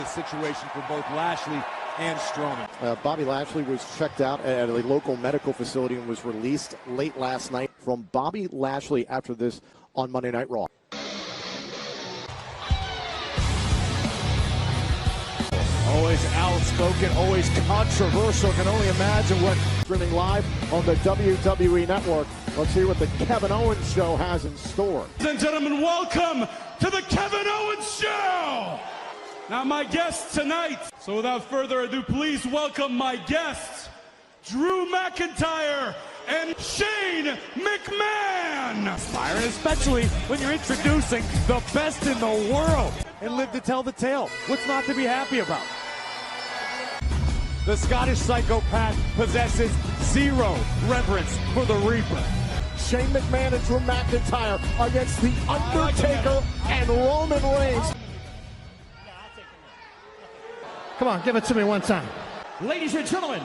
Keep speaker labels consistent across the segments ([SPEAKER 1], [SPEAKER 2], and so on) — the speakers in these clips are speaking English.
[SPEAKER 1] The situation for both Lashley and Strowman.
[SPEAKER 2] Bobby Lashley was checked out at a local medical facility and was released late last night. From Bobby Lashley after this on Monday Night Raw. Always outspoken, always controversial. Can only imagine what streaming live on the WWE Network. Let's hear what the Kevin Owens Show has in store.
[SPEAKER 3] Ladies and gentlemen, welcome to the Kevin Owens Show. Now my guests tonight, so without further ado, please welcome my guests, Drew McIntyre and Shane McMahon.
[SPEAKER 1] Byron, especially when you're introducing the best in the world and live to tell the tale. What's not to be happy about? The Scottish psychopath possesses zero reverence for the Reaper.
[SPEAKER 2] Shane McMahon and Drew McIntyre against The Undertaker and Roman Reigns.
[SPEAKER 4] Come on, give it to me one time.
[SPEAKER 5] Ladies and gentlemen,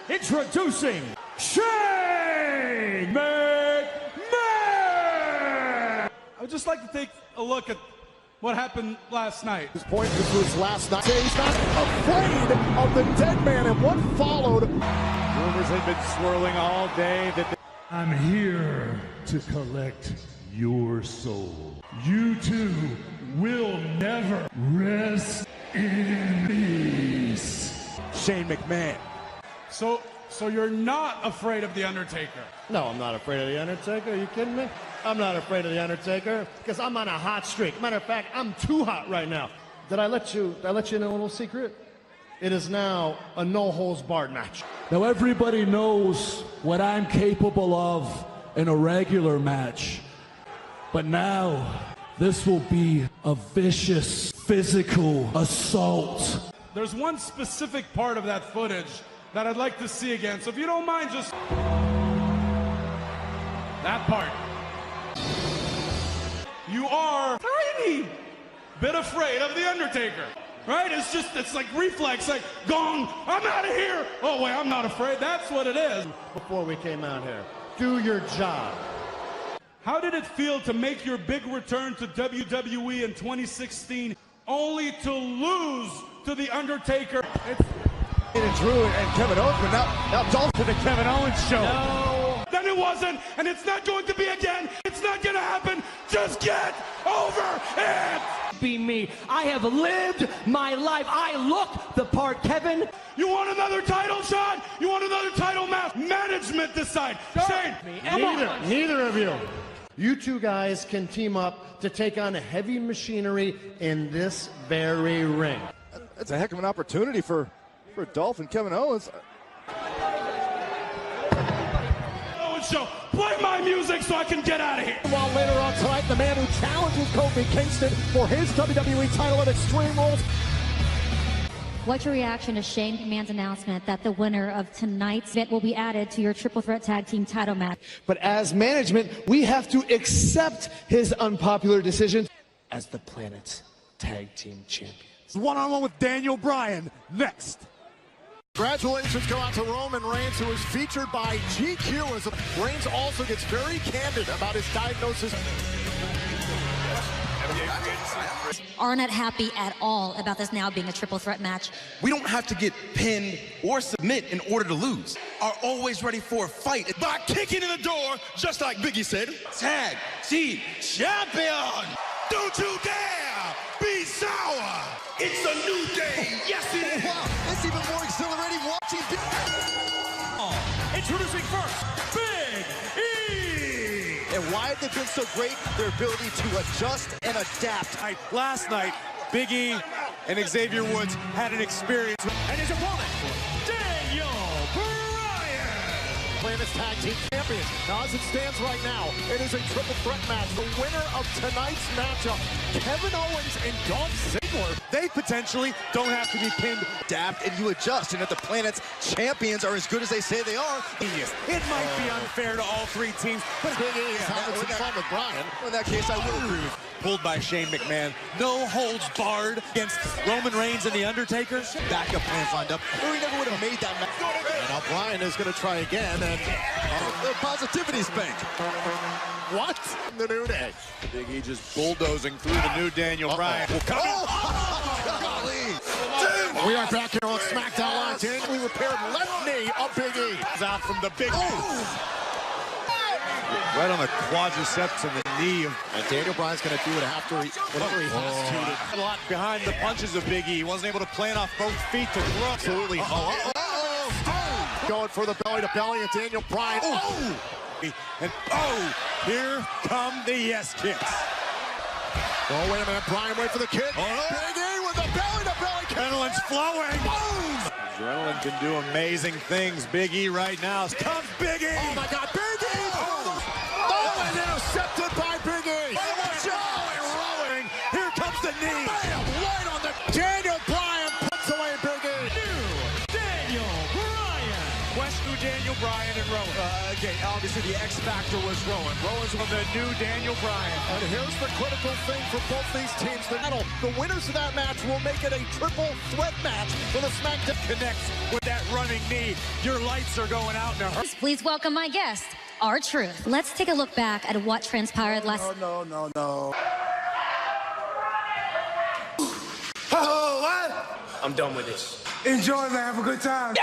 [SPEAKER 5] introducing Shane McMahon!
[SPEAKER 3] I would just like to take a look at what happened last night.
[SPEAKER 2] This was last night. He's not afraid of the dead man, and what followed.
[SPEAKER 1] Rumors have been swirling all day that
[SPEAKER 5] I'm here to collect your soul. You two will never rest in peace.
[SPEAKER 1] Shane McMahon.
[SPEAKER 3] So you're not afraid of The Undertaker?
[SPEAKER 4] No, I'm not afraid of The Undertaker. Are you kidding me? I'm not afraid of The Undertaker because I'm on a hot streak. Matter of fact, I'm too hot right now. Did I let you in a little secret? It is now a no-holds-barred match.
[SPEAKER 5] Now everybody knows what I'm capable of in a regular match. But now, this will be a vicious physical assault.
[SPEAKER 3] There's one specific part of that footage that I'd like to see again. So if you don't mind, just that part. You are tiny bit afraid of The Undertaker, right? It's like reflex, like gong, I'm out of here. Oh wait, I'm not afraid. That's what it is.
[SPEAKER 4] Before we came out here, do your job.
[SPEAKER 3] How did it feel to make your big return to WWE in 2016 only to lose to The Undertaker?
[SPEAKER 1] it's Drew and Kevin Owens, but now Dolph to the Kevin Owens Show.
[SPEAKER 3] No. Then it wasn't, and it's not going to be again. It's not going to happen. Just get over it.
[SPEAKER 5] Be me. I have lived my life. I look the part, Kevin.
[SPEAKER 3] You want another title shot? You want another title match? Management decide. Shane.
[SPEAKER 4] Neither of you. You two guys can team up to take on heavy machinery in this very ring.
[SPEAKER 2] That's a heck of an opportunity for Dolph and Kevin Owens.
[SPEAKER 3] Owens Show, play my music so I can get out of here.
[SPEAKER 2] While later on tonight, the man who challenges Kofi Kingston for his WWE title at Extreme Rules.
[SPEAKER 6] What's your reaction to Shane McMahon's announcement that the winner of tonight's event will be added to your Triple Threat Tag Team title match?
[SPEAKER 7] But as management, we have to accept his unpopular decision as the planet's tag team champions.
[SPEAKER 1] One-on-one with Daniel Bryan next.
[SPEAKER 2] Congratulations go out to Roman Reigns, who was featured by GQ, as Reigns also gets very candid about his diagnosis.
[SPEAKER 6] Are not happy at all about this now being a triple threat match.
[SPEAKER 8] We don't have to get pinned or submit in order to lose. Are always ready for a fight. By kicking in the door, just like Biggie said, tag team champion. Don't you dare be sour. It's a new day. Yes, it is.
[SPEAKER 2] Wow, it's even more exhilarating watching.
[SPEAKER 5] Introducing first, Big E.
[SPEAKER 2] And why have they been so great? Their ability to adjust and adapt.
[SPEAKER 1] Last night, Big E and Xavier Woods had an experience.
[SPEAKER 5] And his opponent, Daniel Bryan.
[SPEAKER 2] Planet's Tag Team Champions. Now, as it stands right now, it is a triple threat match. The winner of tonight's matchup, Kevin Owens and Dolph Ziggler.
[SPEAKER 1] They potentially don't have to be pinned.
[SPEAKER 8] Adapt and you adjust. And if the Planet's champions are as good as they say they are,
[SPEAKER 1] It might be unfair to all three teams, but
[SPEAKER 2] Big E is having some fun with Bryan.
[SPEAKER 8] in that case, I will agree with you.
[SPEAKER 1] pulled by Shane McMahon. No holds barred against Roman Reigns and The Undertaker.
[SPEAKER 8] Backup plans lined up, or he never would have made that match.
[SPEAKER 2] And now Bryan is going to try again, and
[SPEAKER 8] The positivity spank.
[SPEAKER 2] what? The New Day.
[SPEAKER 1] Big E just bulldozing through the new Daniel Bryan.
[SPEAKER 2] Oh, golly. We are back here on SmackDown Live. We repaired left knee of Big E.
[SPEAKER 9] Out from the big right on the quadriceps and the knee.
[SPEAKER 2] And Daniel Bryan's going to do it after whatever he has to.
[SPEAKER 9] A lot behind the punches of Big E. He wasn't able to plant off both feet to throw.
[SPEAKER 2] Absolutely. Going for the belly to belly, and Daniel Bryan.
[SPEAKER 9] And here come the yes kicks.
[SPEAKER 2] Oh, wait a minute. Bryan, wait for the kick. Big E with the belly to belly.
[SPEAKER 9] Adrenaline's flowing. Boom! Adrenaline can do amazing things. Big E right now. Comes Big E.
[SPEAKER 2] Oh my God, Big E! And intercepted by Big E.
[SPEAKER 9] Rolling. Here comes the knee.
[SPEAKER 2] Bam! Right on the Daniel Bryan puts away Big E.
[SPEAKER 3] Daniel Bryan.
[SPEAKER 9] Question Daniel Bryan and Rowan. Okay, obviously the X factor was Rowan. Rowan's on the new Daniel Bryan.
[SPEAKER 2] And here's the critical thing for both these teams. The winners of that match will make it a triple threat match for the SmackDown.
[SPEAKER 9] Connects with that running knee. Your lights are going out in a hurry.
[SPEAKER 6] Please welcome my guest, R-Truth. Let's take a look back at what transpired last...
[SPEAKER 2] No.
[SPEAKER 10] Oh, what? I'm done with this. Enjoy, man. Have a good time.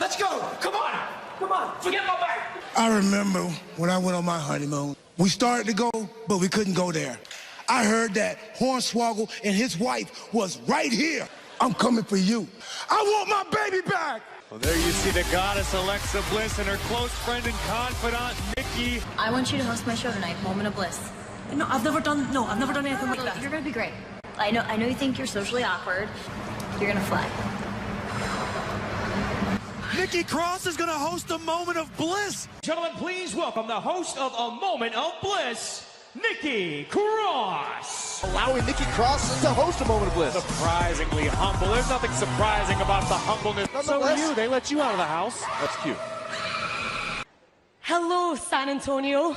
[SPEAKER 10] Let's go. Come on. Forget my back. I remember when I went on my honeymoon. We started to go, but we couldn't go there. I heard that Hornswoggle and his wife was right here. I'm coming for you. I want my baby back.
[SPEAKER 9] Well, there you see the goddess Alexa Bliss and her close friend and confidant, Nikki.
[SPEAKER 11] I want you to host my show tonight, Moment of Bliss.
[SPEAKER 12] No, I've never done anything like that.
[SPEAKER 11] You're gonna be great. I know you think you're socially awkward. You're gonna fly.
[SPEAKER 9] Nikki Cross is gonna host a Moment of Bliss.
[SPEAKER 1] Gentlemen, please welcome the host of A Moment of Bliss, Nikki Cross.
[SPEAKER 7] Allowing Nikki Cross to host a Moment of Bliss.
[SPEAKER 1] Surprisingly humble. There's nothing surprising about the humbleness. So are you. They let you out of the house. That's cute.
[SPEAKER 12] Hello, San Antonio.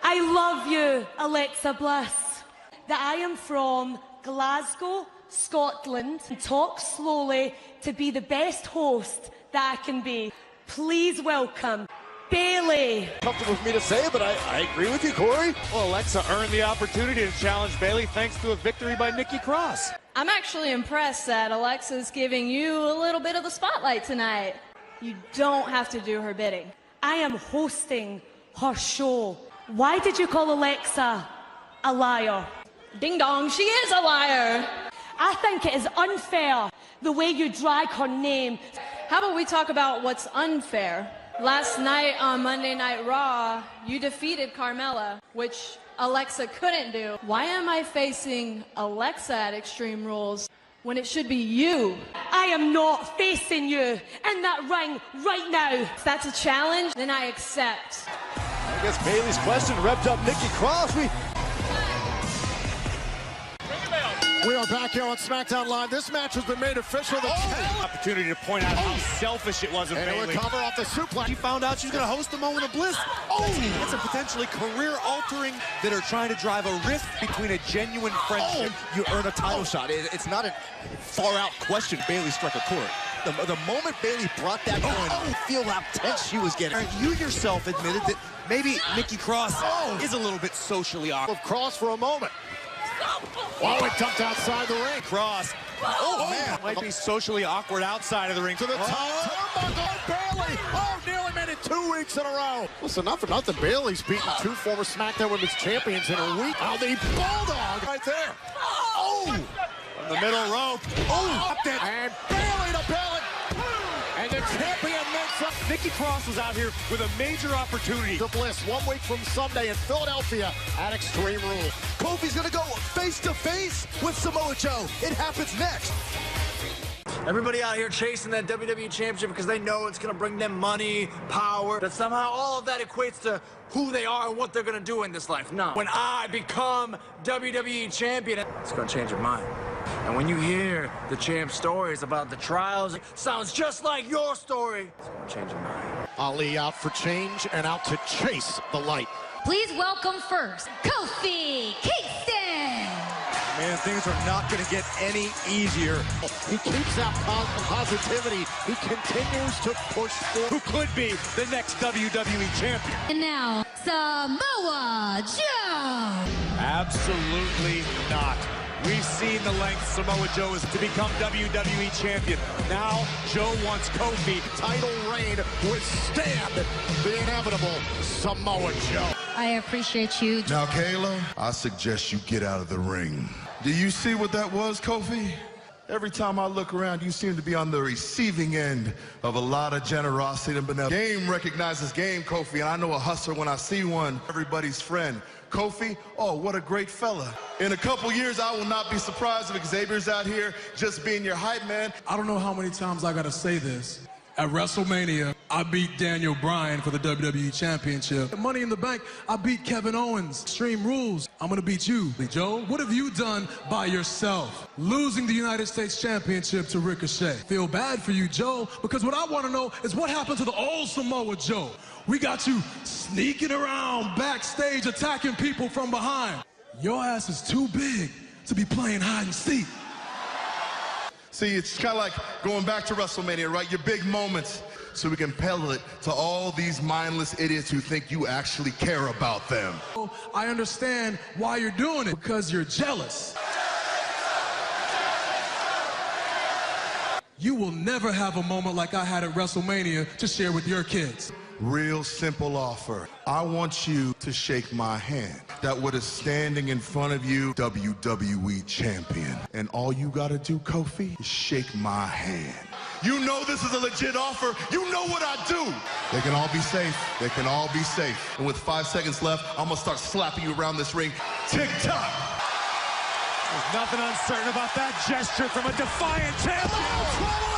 [SPEAKER 12] I love you, Alexa Bliss. That I am from Glasgow, Scotland, and talk slowly to be the best host that I can be. Please welcome Bayley.
[SPEAKER 7] Comfortable for me to say it, but I agree with you, Corey.
[SPEAKER 1] Well, Alexa earned the opportunity to challenge Bayley thanks to a victory by Nikki Cross.
[SPEAKER 11] I'm actually impressed that Alexa's giving you a little bit of the spotlight tonight. You don't have to do her bidding.
[SPEAKER 12] I am hosting her show. Why did you call Alexa a liar?
[SPEAKER 11] Ding dong, she is a liar.
[SPEAKER 12] I think it is unfair the way you drag her name.
[SPEAKER 11] How about we talk about what's unfair? Last night on Monday Night Raw, you defeated Carmella, which Alexa couldn't do. Why am I facing Alexa at Extreme Rules when it should be you?
[SPEAKER 12] I am not facing you in that ring right now.
[SPEAKER 11] If that's a challenge, then I accept.
[SPEAKER 7] I guess Bayley's question revved up Nikki Cross.
[SPEAKER 2] We are back here on SmackDown Live. This match has been made official.
[SPEAKER 9] Opportunity to point out how selfish it was of Bayley.
[SPEAKER 2] And a recover off the suplex.
[SPEAKER 9] She found out she was going to host the Moment of Bliss. It's a potentially career-altering that are trying to drive a rift between a genuine friendship.
[SPEAKER 7] You earn a title shot. It's not a far-out question. Bayley struck a chord. The moment Bayley brought that going, feel how tense she was getting.
[SPEAKER 9] You yourself admitted that maybe Nikki Cross is a little bit socially awkward.
[SPEAKER 2] Cross for a moment. Oh, it dumped outside the ring.
[SPEAKER 9] Cross. Man. Might be socially awkward outside of the ring.
[SPEAKER 2] To the top turnbuckle, Bayley. Nearly made it 2 weeks in a row. Listen, not for nothing. Bayley's beaten 2 former SmackDown Women's Champions in a week. The Bulldog right there.
[SPEAKER 9] From the middle rope.
[SPEAKER 2] And Bayley to Bayley. And the champion makes up.
[SPEAKER 9] Nikki Cross was out here with a major opportunity.
[SPEAKER 2] To Bliss 1 week from Sunday in Philadelphia at Extreme Rules.
[SPEAKER 7] Kofi's gonna go face-to-face with Samoa Joe. It happens next.
[SPEAKER 10] Everybody out here chasing that WWE Championship because they know it's going to bring them money, power, that somehow all of that equates to who they are and what they're going to do in this life. No. When I become WWE Champion, it's going to change your mind. And when you hear the champ's stories about the trials, it sounds just like your story. It's going to change your mind.
[SPEAKER 2] Ali out for change and out to chase the light.
[SPEAKER 6] Please welcome first, Kofi Kingston.
[SPEAKER 9] Man, things are not going to get any easier.
[SPEAKER 2] He keeps that positivity. He continues to push forward.
[SPEAKER 9] Who could be the next WWE champion?
[SPEAKER 6] And now, Samoa Joe.
[SPEAKER 13] Absolutely not. We've seen the length Samoa Joe is to become WWE champion. Now, Joe wants Kofi.
[SPEAKER 2] Title reign withstand the inevitable Samoa Joe.
[SPEAKER 6] I appreciate you.
[SPEAKER 14] Now, Kayla, I suggest you get out of the ring. Do you see what that was, Kofi? Every time I look around, you seem to be on the receiving end of a lot of generosity and benevolence. Game recognizes game, Kofi, and I know a hustler when I see one. Everybody's friend. Kofi, oh, what a great fella. In a couple years, I will not be surprised if Xavier's out here just being your hype man.
[SPEAKER 5] I don't know how many times I gotta say this. At WrestleMania, I beat Daniel Bryan for the WWE Championship. At Money in the Bank, I beat Kevin Owens. Extreme Rules, I'm gonna beat you. Joe, what have you done by yourself? Losing the United States Championship to Ricochet. Feel bad for you, Joe, because what I wanna know is what happened to the old Samoa Joe? We got you sneaking around backstage, attacking people from behind. Your ass is too big to be playing hide and seek.
[SPEAKER 14] See, it's kind of like going back to WrestleMania, right? Your big moments, so we can peddle it to all these mindless idiots who think you actually care about them.
[SPEAKER 5] I understand why you're doing it, because you're jealous. You will never have a moment like I had at WrestleMania to share with your kids.
[SPEAKER 14] Real simple offer. I want you to shake my hand. That what is standing in front of you, WWE champion. And all you gotta do, Kofi, is shake my hand. You know this is a legit offer. You know what I do. They can all be safe. They can all be safe. And with 5 seconds left, I'm gonna start slapping you around this ring. Tick-tock.
[SPEAKER 1] There's nothing uncertain about that gesture from a defiant champion.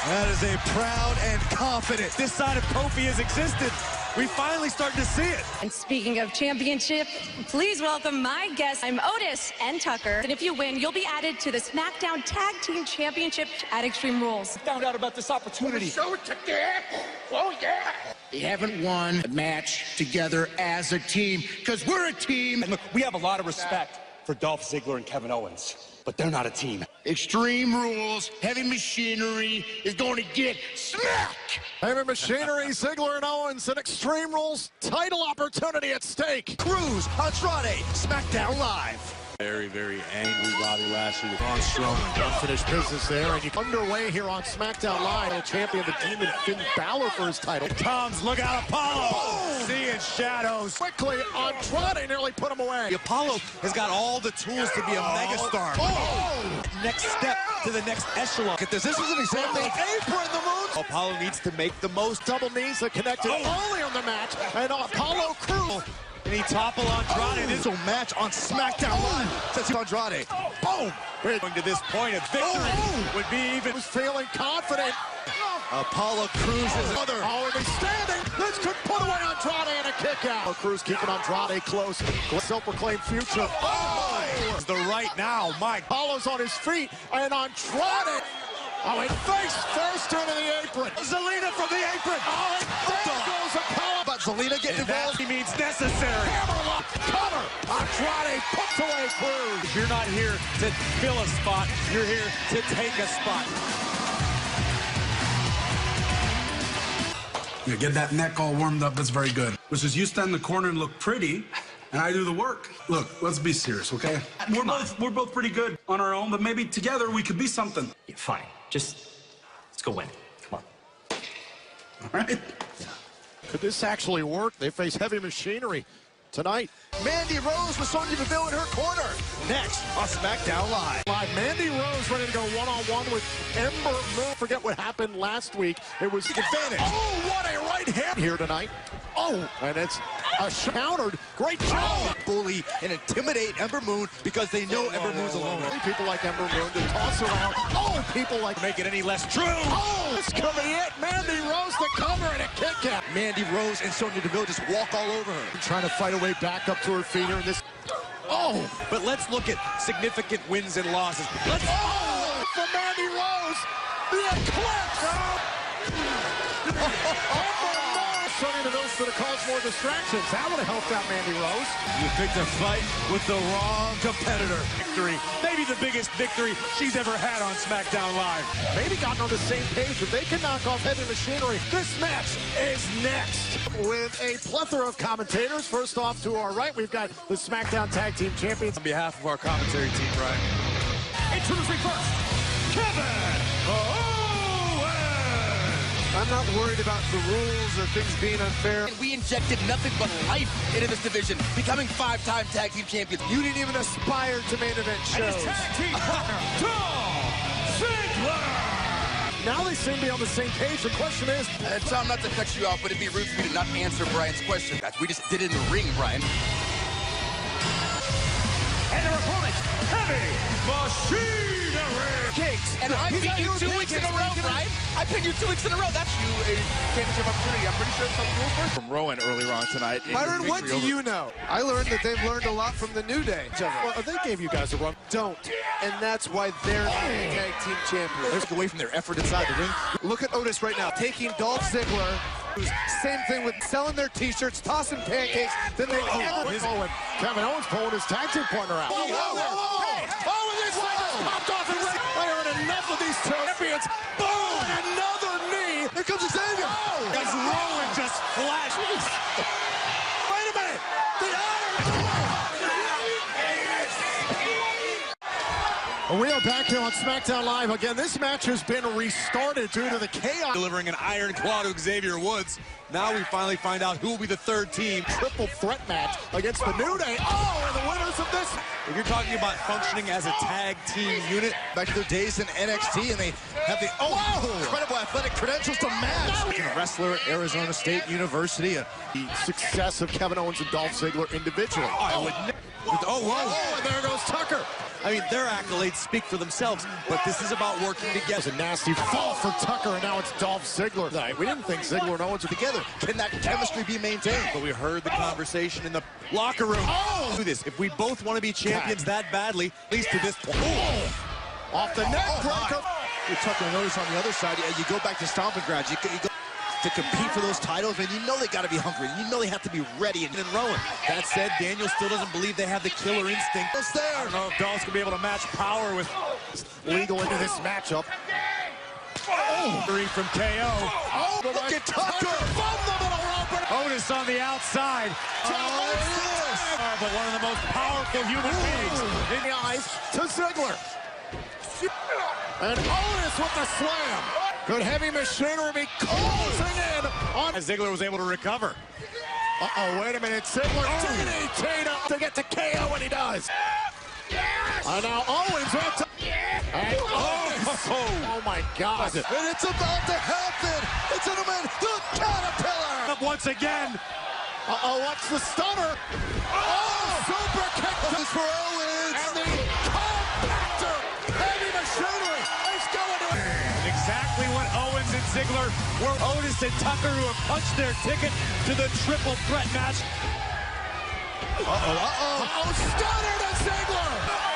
[SPEAKER 13] That is a proud and confident. This side of Kofi has existed. We finally started to see it.
[SPEAKER 15] And speaking of championship, please welcome my guests. I'm Otis and Tucker. And if you win, you'll be added to the SmackDown Tag Team Championship at Extreme Rules.
[SPEAKER 10] Found out about this opportunity.
[SPEAKER 16] Show it to Dad. Oh, yeah. They haven't won a match together as a team, because we're a team.
[SPEAKER 10] And look, we have a lot of respect for Dolph Ziggler and Kevin Owens, but they're not a team.
[SPEAKER 16] Extreme Rules, Heavy Machinery is going to get smacked.
[SPEAKER 2] Heavy Machinery, Ziggler and Owens, and Extreme Rules title opportunity at stake.
[SPEAKER 7] Cruz, Andrade, SmackDown Live.
[SPEAKER 13] Very, very angry Bobby Lashley. Braun Strowman.
[SPEAKER 2] Unfinished business there, and you underway here on SmackDown Live. Champion the Demon Finn Balor for his title.
[SPEAKER 13] Tom's, look out, Apollo! Seeing shadows.
[SPEAKER 2] Quickly, Andrade nearly put him away.
[SPEAKER 7] Apollo has got all the tools to be a megastar. Next step to the next echelon. Get this. This is an example.
[SPEAKER 2] Apron the moon.
[SPEAKER 7] Apollo needs to make the most.
[SPEAKER 2] Double knees that connected early on the match, and Apollo Crews.
[SPEAKER 13] And he toppled Andrade.
[SPEAKER 7] This will match on SmackDown Live. Says Andrade.
[SPEAKER 2] Boom!
[SPEAKER 13] Going to this point, a victory would be even.
[SPEAKER 2] Was feeling confident.
[SPEAKER 7] Apollo Crews is
[SPEAKER 2] another. Oh, and he's standing. This could put away Andrade and a kick out. Apollo Crews keeping Andrade close. Self-proclaimed future.
[SPEAKER 13] Oh! It's the right now, Mike.
[SPEAKER 2] Apollo's on his feet, and Andrade. Oh, and face first into the apron.
[SPEAKER 13] Zelina from the apron.
[SPEAKER 2] Oh, and there goes Apollo.
[SPEAKER 7] But Zelina getting involved.
[SPEAKER 13] He means necessary.
[SPEAKER 2] Hammerlock cover. Andrade puts away Crews.
[SPEAKER 13] You're not here to fill a spot. You're here to take a spot.
[SPEAKER 5] You get that neck all warmed up, that's very good. Which is you stand in the corner and look pretty, and I do the work. Look, let's be serious, okay? We're both pretty good on our own, but maybe together we could be something.
[SPEAKER 10] Yeah, fine. Just let's go win. Come on.
[SPEAKER 5] All right?
[SPEAKER 2] Yeah. Could this actually work? They face Heavy Machinery tonight.
[SPEAKER 7] Mandy Rose with Sonya Deville in her corner. Next on SmackDown Live.
[SPEAKER 2] Mandy Rose ready to go one-on-one with Ember Moon. Forget what happened last week. It was
[SPEAKER 7] advantage.
[SPEAKER 2] Oh, what a right hand here tonight. Oh, and it's a countered. Great job.
[SPEAKER 7] Bully and intimidate Ember Moon because they know Ember Moon's alone.
[SPEAKER 2] People like Ember Moon to toss around. Oh, people like
[SPEAKER 13] make it any less true.
[SPEAKER 2] Oh, this could be it. Mandy Rose the cover and a kick out.
[SPEAKER 7] Mandy Rose and Sonya Deville just walk all over her.
[SPEAKER 2] Trying to fight her way back up to her feet here in this. Oh,
[SPEAKER 13] but let's look at significant wins and losses. Let's.
[SPEAKER 2] Oh, for Mandy Rose, the eclipse. Sonya Deville should have caused more distractions. That would have helped out Mandy Rose.
[SPEAKER 13] You picked a fight with the wrong competitor. Victory, maybe the biggest victory she's ever had on SmackDown Live.
[SPEAKER 2] Maybe gotten on the same page. If they can knock off Heavy Machinery, this match is next. with a plethora of commentators. First off, to our right, we've got the SmackDown Tag Team Champions.
[SPEAKER 13] On behalf of our commentary team, Brian.
[SPEAKER 1] Introducing first, Kevin Owens!
[SPEAKER 9] I'm not worried about the rules or things being unfair.
[SPEAKER 8] We injected nothing but life into this division, becoming 5-time tag team champions.
[SPEAKER 2] You didn't even aspire to main event shows.
[SPEAKER 1] And his tag team partner, Dolph Ziggler!
[SPEAKER 2] Now they seem to be on the same page. The question is...
[SPEAKER 8] Tom, not to cut you off, but it'd be rude for me to not answer Brian's question. We just did it in the ring, Brian.
[SPEAKER 1] And their opponent, Heavy Machinery!
[SPEAKER 8] Kicks. And I beat you 2 weeks in a row, Brian. I pinned you 2 weeks in a row. That's you a championship opportunity. I'm pretty sure it's something rules first.
[SPEAKER 13] From Rowan earlier on tonight.
[SPEAKER 9] Byron, what do you know? I learned that they've learned a lot from the New Day.
[SPEAKER 2] Well, they gave you guys a run.
[SPEAKER 9] Don't. And that's why they're the tag team champions.
[SPEAKER 8] They took away from their effort inside the ring.
[SPEAKER 9] Look at Otis right now, taking Dolph Ziggler. Same thing with selling their t-shirts, tossing pancakes, then they
[SPEAKER 2] Kevin Owens pulling his tag team partner out.
[SPEAKER 9] Whoa, whoa, whoa, whoa.
[SPEAKER 2] Oh, and this one just popped off and went. I heard enough of these champions. Boom! Another knee.
[SPEAKER 9] Here comes Xavier.
[SPEAKER 1] Oh, as Rowan just flashed.
[SPEAKER 2] Wait a minute. The We are back here on SmackDown Live again. This match has been restarted due to the chaos.
[SPEAKER 13] Delivering an iron claw to Xavier Woods. Now we finally find out who will be the third team.
[SPEAKER 2] Triple threat match against the New Day. Oh, and the winners of this.
[SPEAKER 13] If you're talking about functioning as a tag team unit,
[SPEAKER 7] Back to their days in NXT, and they have the incredible athletic credentials to match.
[SPEAKER 2] Being a wrestler at Arizona State University, the success of Kevin Owens and Dolph Ziggler individually. And there goes Tucker.
[SPEAKER 13] I mean, their accolades speak for themselves, but this is about working together.
[SPEAKER 2] It's a nasty fall for Tucker, and now it's Dolph Ziggler. We didn't think Ziggler and Owens were together.
[SPEAKER 7] Can that chemistry be maintained?
[SPEAKER 13] But we heard the conversation in the locker room. Do this. If we both want to be champions that badly, at least to this point.
[SPEAKER 2] Off the neck breaker.
[SPEAKER 7] With Tucker and Otis on the other side, you go back to stomping grounds. You go to compete for those titles, and you know they got to be hungry. You know they have to be ready and
[SPEAKER 13] Rowan. That said, Daniel still doesn't believe they have the killer instinct.
[SPEAKER 7] It's there.
[SPEAKER 13] I don't know if Dolph's gonna be able to match power with
[SPEAKER 2] legal into this matchup.
[SPEAKER 1] Three from KO.
[SPEAKER 2] Look at Tucker from the middle rope.
[SPEAKER 1] Otis on the outside. But one of the most powerful human beings
[SPEAKER 2] in the eyes to Ziggler. And Otis with the slam. Could Heavy Machinery be closing in on...
[SPEAKER 1] As Ziggler was able to recover.
[SPEAKER 2] Wait a minute. Ziggler DDT to get to KO when he does. And now Owens went to... And Owens. Oh, my God.
[SPEAKER 7] And it's about to happen. It's in the Caterpillar.
[SPEAKER 1] Up once again.
[SPEAKER 2] What's the stunner? Super kick.
[SPEAKER 7] This for Owens.
[SPEAKER 2] And the compactor. Heavy Machinery is going to...
[SPEAKER 1] Exactly what Owens and Ziggler were. Otis and Tucker who have punched their ticket to the triple threat match.
[SPEAKER 2] Stunner to Ziggler.